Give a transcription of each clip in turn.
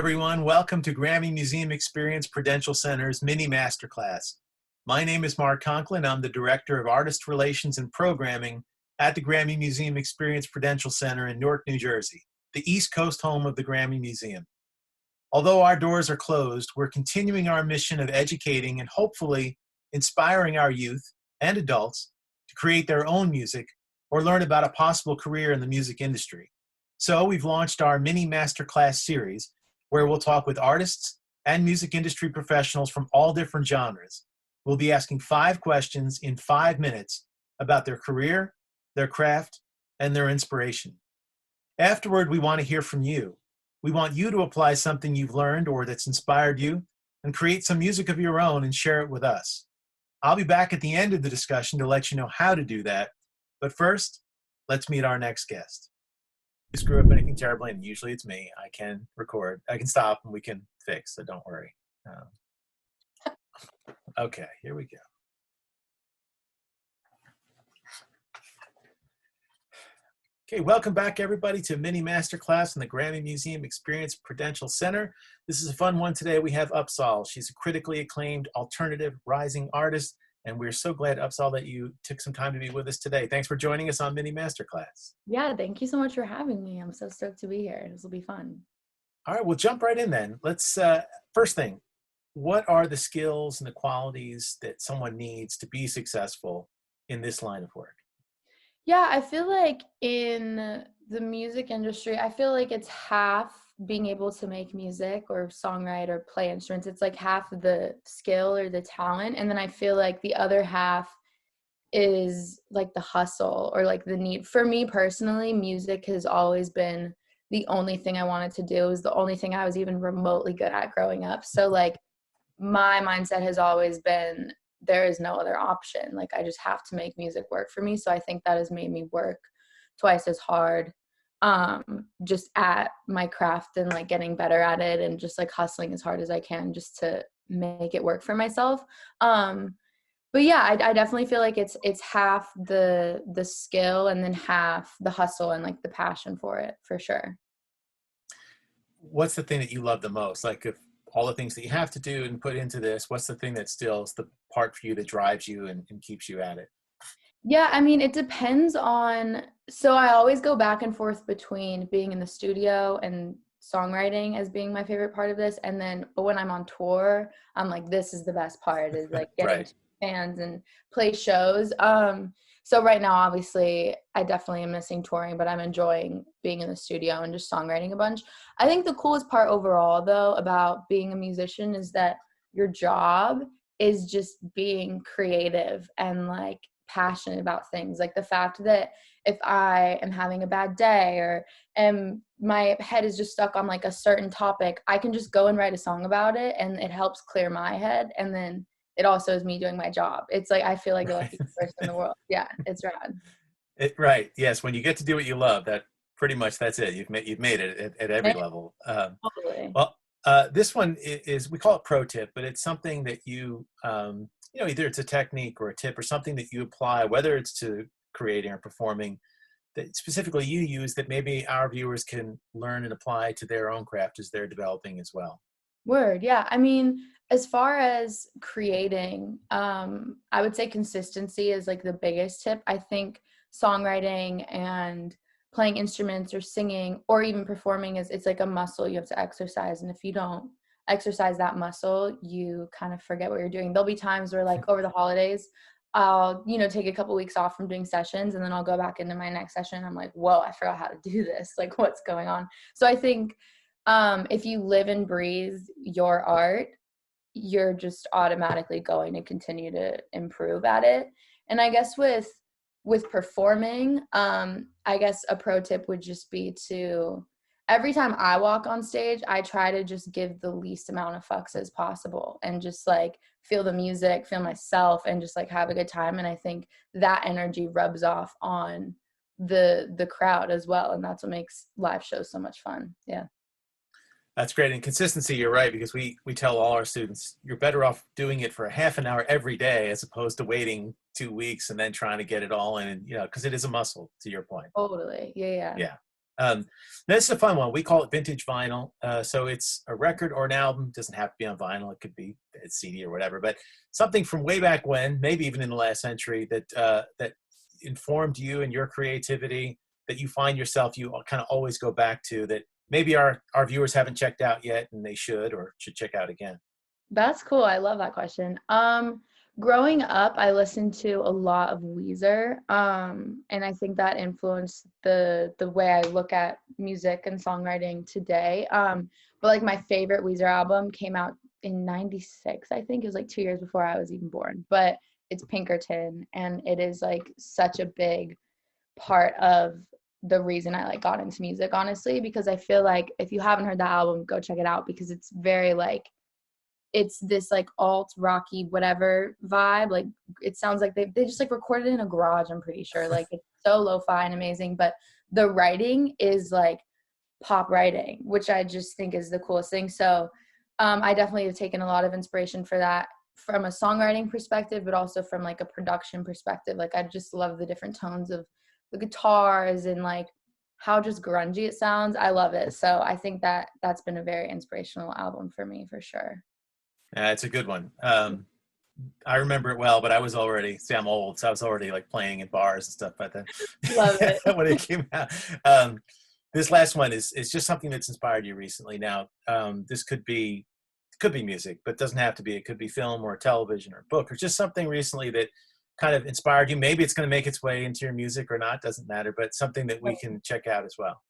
everyone. Welcome to Grammy Museum Experience Prudential Center's mini masterclass. My name is Mark Conklin. I'm the Director of Artist Relations and Programming at the Grammy Museum Experience Prudential Center in Newark, New Jersey, the East Coast home of the Grammy Museum. Although our doors are closed, we're continuing our mission of educating and hopefully inspiring our youth and adults to create their own music or learn about a possible career in the music industry. So we've launched our mini masterclass series where we'll talk with artists and music industry professionals from all different genres. We'll be asking 5 questions in 5 minutes about their career, their craft, and their inspiration. Afterward, we want to hear from you. We want you to apply something you've learned or that's inspired you and create some music of your own and share it with us. I'll be back at the end of the discussion to let you know how to do that. But first, let's meet our next guest. If you screw up anything terribly, and usually it's me, I can record. I can stop and we can fix, so don't worry. Okay, here we go. Okay, welcome back everybody to Mini Masterclass in the Grammy Museum Experience Prudential Center. This is a fun one today. We have Upsahl. She's a critically acclaimed alternative rising artist, and we're so glad, Upsahl, that you took some time to be with us today. Thanks for joining us on Mini Masterclass. Yeah, thank you so much for having me. I'm so stoked to be here. This will be fun. All right, we'll jump right in then. Let's, first thing, what are the skills and the qualities that someone needs to be successful in this line of work? Yeah, I feel like in the music industry, I feel like it's half being able to make music or songwrite or play instruments. It's like half the skill or the talent. And then I feel like the other half is like the hustle or like the need. For me personally, music has always been the only thing I wanted to do. It was the only thing I was even remotely good at growing up. So like my mindset has always been there is no other option. Like I just have to make music work for me. So I think that has made me work twice as hard just at my craft and like getting better at it and just like hustling as hard as I can just to make it work for myself. But yeah, I definitely feel like it's half the skill and then half the hustle and like the passion for it, for sure. What's the thing that you love the most? Like if all the things that you have to do and put into this, what's the thing that still is the part for you that drives you and keeps you at it? Yeah, I mean, it depends on, so I always go back and forth between being in the studio and songwriting as being my favorite part of this. And then, but when I'm on tour, I'm like, this is the best part is like getting Right. to fans and play shows. So right now, obviously, I definitely am missing touring, but I'm enjoying being in the studio and just songwriting a bunch. I think the coolest part overall, though, about being a musician is that your job is just being creative and like passionate about things. Like the fact that if I am having a bad day or am my head is just stuck on like a certain topic, I can just go and write a song about it and it helps clear my head. And then it also is me doing my job. It's like I feel like the Right. luckiest person in the world. Yeah, it's rad. Right. Yes. When you get to do what you love, that pretty much that's it. You've made it at every level. Totally. Well, this one is we call it pro tip, but it's something that you know, either it's a technique or a tip or something that you apply, whether it's to creating or performing, that specifically you use that maybe our viewers can learn and apply to their own craft as they're developing as well. Word. Yeah. I mean, as far as creating, I would say consistency is like the biggest tip. I think songwriting and playing instruments or singing or even performing is it's like a muscle you have to exercise. And if you don't exercise that muscle, you kind of forget what you're doing. There'll be times where like over the holidays, I'll, take a couple weeks off from doing sessions and then I'll go back into my next session. I'm like, whoa, I forgot how to do this. Like what's going on? So I think if you live and breathe your art, you're just automatically going to continue to improve at it. And I guess with performing, I guess a pro tip would just be to every time I walk on stage, I try to just give the least amount of fucks as possible and just like feel the music, feel myself, and just like have a good time. And I think that energy rubs off on the crowd as well. And that's what makes live shows so much fun. Yeah. That's great. And consistency, you're right, because we tell all our students, you're better off doing it for a half an hour every day as opposed to waiting 2 weeks and then trying to get it all in, because it is a muscle, to your point. Totally. Yeah. Yeah. That's a fun one. We call it vintage vinyl. So it's a record or an album. It doesn't have to be on vinyl. It could be a CD or whatever, but something from way back when, maybe even in the last century, that informed you and your creativity, that you find yourself, you kind of always go back to, that maybe our viewers haven't checked out yet and they should or should check out again. That's cool. I love that question. Growing up, I listened to a lot of Weezer, and I think that influenced the way I look at music and songwriting today. But like my favorite Weezer album came out in '96. I think it was like 2 years before I was even born. But it's Pinkerton, and it is like such a big part of the reason I like got into music, honestly, because I feel like if you haven't heard that album, go check it out, because it's very like, it's this like alt rocky whatever vibe. Like it sounds like they just like recorded it in a garage, I'm pretty sure. Like it's so lo-fi and amazing, but the writing is like pop writing, which I just think is the coolest thing. So I definitely have taken a lot of inspiration for that from a songwriting perspective, but also from like a production perspective. Like I just love the different tones of the guitars and like how just grungy it sounds. I love it. So I think that that's been a very inspirational album for me, for sure. Yeah, it's a good one. I remember it well, but I was already, see, I'm old, so I was already like playing in bars and stuff by then. Love it. When it came out. This last one is just something that's inspired you recently. Now, this could be music, but it doesn't have to be. It could be film or television or book or just something recently that kind of inspired you. Maybe it's going to make its way into your music or not, doesn't matter, but something that we can check out as well.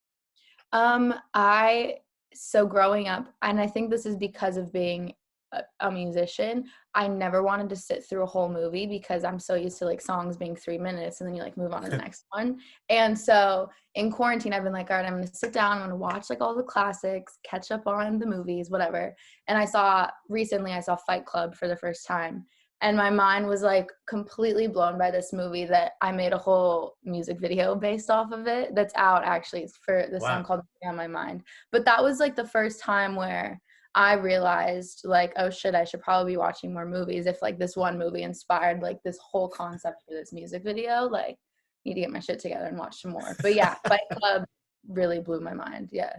So growing up, and I think this is because of being a musician, I never wanted to sit through a whole movie because I'm so used to like songs being 3 minutes and then you like move on to the next one. And so in quarantine, I've been like, all right, I'm going to sit down, I'm going to watch like all the classics, catch up on the movies, whatever. And recently I saw Fight Club for the first time. And my mind was like completely blown by this movie that I made a whole music video based off of it. That's out actually. It's for the song called On My Mind. But that was like the first time where I realized like, oh shit, I should probably be watching more movies. If like this one movie inspired like this whole concept for this music video, like need to get my shit together and watch some more. But yeah, Fight Club really blew my mind. Yeah.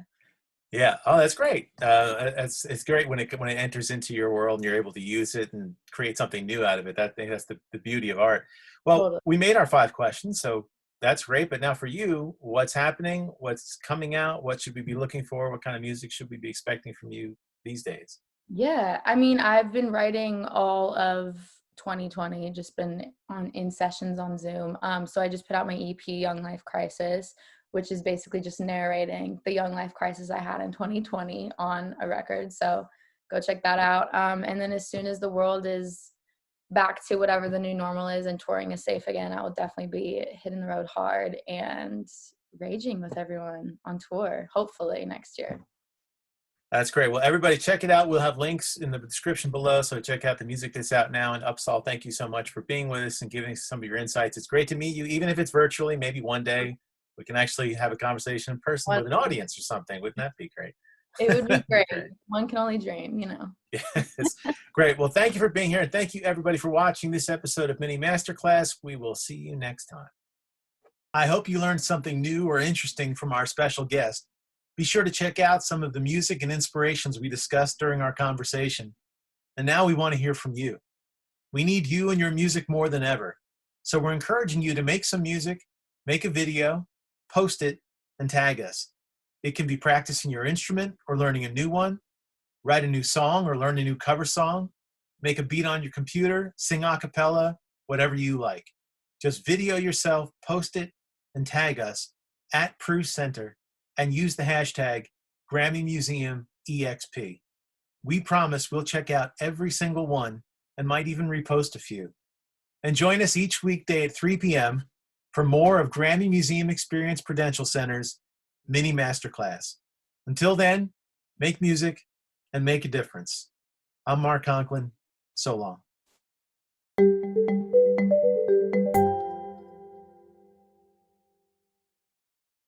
Yeah. Oh, that's great. It's great when it enters into your world and you're able to use it and create something new out of it. I think that's the beauty of art. Well, Totally. we made our 5 questions, so that's great. But now for you, what's happening? What's coming out? What should we be looking for? What kind of music should we be expecting from you these days? Yeah, I mean, I've been writing all of 2020, just been in sessions on Zoom. So I just put out my EP, Young Life Crisis, which is basically just narrating the young life crisis I had in 2020 on a record. So go check that out. And then as soon as the world is back to whatever the new normal is and touring is safe again, I will definitely be hitting the road hard and raging with everyone on tour, hopefully next year. That's great. Well, everybody check it out. We'll have links in the description below. So check out the music that's out now. And Upsahl, thank you so much for being with us and giving us some of your insights. It's great to meet you, even if it's virtually. Maybe one day we can actually have a conversation in person with an audience or something. Wouldn't that be great? It would be great. One can only dream, you know. Yes. Great. Well, thank you for being here. And thank you, everybody, for watching this episode of Mini Masterclass. We will see you next time. I hope you learned something new or interesting from our special guest. Be sure to check out some of the music and inspirations we discussed during our conversation. And now we want to hear from you. We need you and your music more than ever. So we're encouraging you to make some music, make a video, post it, and tag us. It can be practicing your instrument or learning a new one, write a new song or learn a new cover song, make a beat on your computer, sing a cappella, whatever you like. Just video yourself, post it, and tag us at Prue Center and use the hashtag GrammyMuseumEXP. We promise we'll check out every single one and might even repost a few. And join us each weekday at 3 p.m. for more of Grammy Museum Experience Prudential Center's Mini Masterclass. Until then, make music and make a difference. I'm Mark Conklin. So long.